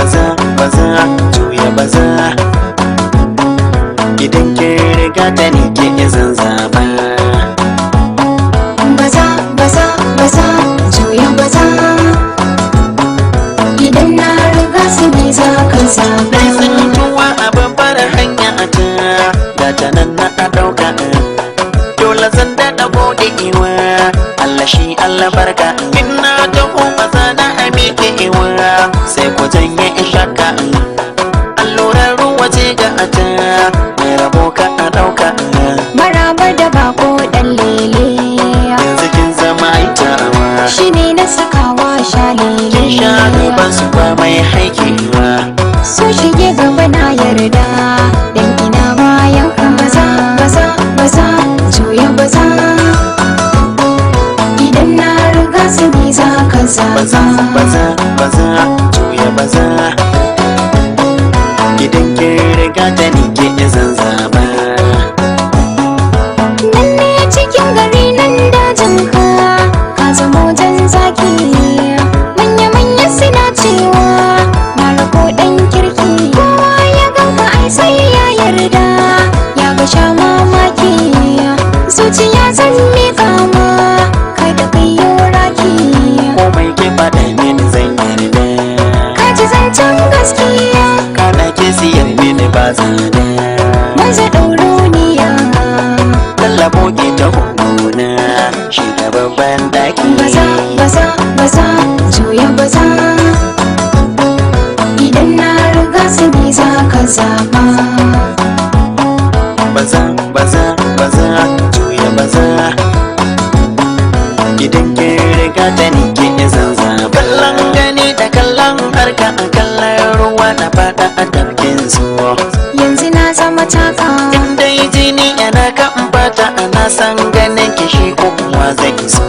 baza baza juya baza idan kin riga ta ni ke zan zaba baza baza baza juya baza idan na riga su ne za ka zaba dai sun tuwa a babbar hanya ta da ta nan na dauka dole zan daɗa gode iwa Allah shi Allah barka inna taho maza na amike iwa sai ku janye shakka allurar ruwa ce ga ata mai rabo ka a ɗauka maraba da bako dan lele yanzu kin zama itawa shi ne na sakawa shalele kin sha ban su ba mai haikewa so shige gaba na yarda dan ina bayan ka baza baza baza juya baza idan na riga su ne za ka baza zaba baza baza juya baza idan kin riga ta ni ke zan zaba nan ne cikin gari nan dajin ka ka zamo jan zaki manya-manya suna cewa na rako dan kirki kowa ya ganka ai sai ya yarda ya ga sha mamaki zuciya zan miƙa ma kada kai yi raki komai ke faɗa mini zan yarda ka ji zancen gaskiya kana ke siyar mini ba tsada maza ɗauro niya lallabo ke ta hukuna shi da babban daki baza baza baza juya baza idan na riga su ne za ka zaba baza baza baza juya baza idan kin riga ta ni ke zan zaba kallon gani da kallon harka a kallon ruwa na fada a tafkin su yanzu na zama taka dai jini yana kan fata ana san ganin ki shi kuma zai so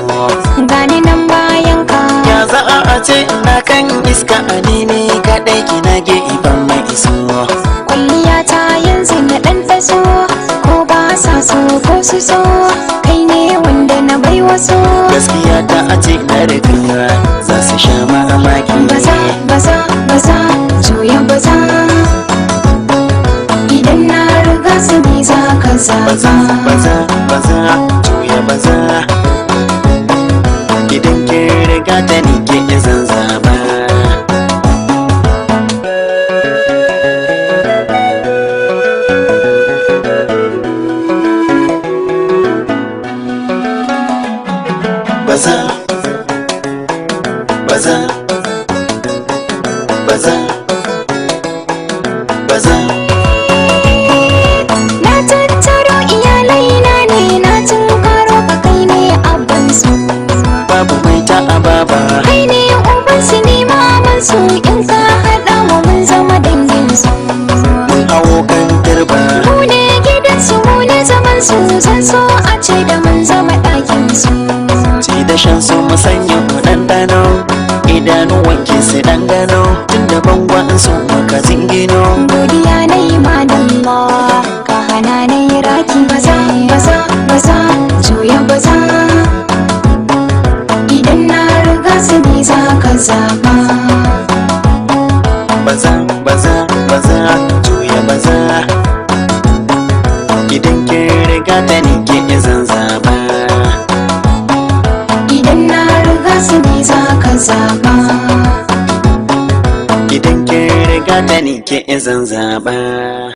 gani nan bayan ka ya za a ce ina kan iska anini kadai ki na ge iban mai iso kwalliya ta yanzu na ɗan taso ko ba sa so ko su so kai ne wanda na bai waso gaskiya ta a ce na riga za su sha mamaki baza baza baza juya baza idan na riga su ne za ka baza zaba baza baza juya baza idan kin riga ta ni ke zan zaba baza baza baza baza na tattaro iyalai na ne na tunkaro ka kai ne abban su babu mai ta ababa kai ne uban su ne maman su in ka haɗa mu mun zama dangin su mun hawo kan turba mu ne gidan su mu ne zaman su zan so a ce da mun zama ɗakin su ci da shan su mu sanya mu ɗanɗano idanu wanke su gano tun da bangon su maka zingino godiya na yi madalla ka hana na yi raki baza baza baza juya baza idan na riga su ne za ka zaba baza baza baza juya baza idan kin riga ta ni ke zan zaba idan na riga su ne za ka zaba idan kin riga ta ni ke zan zaba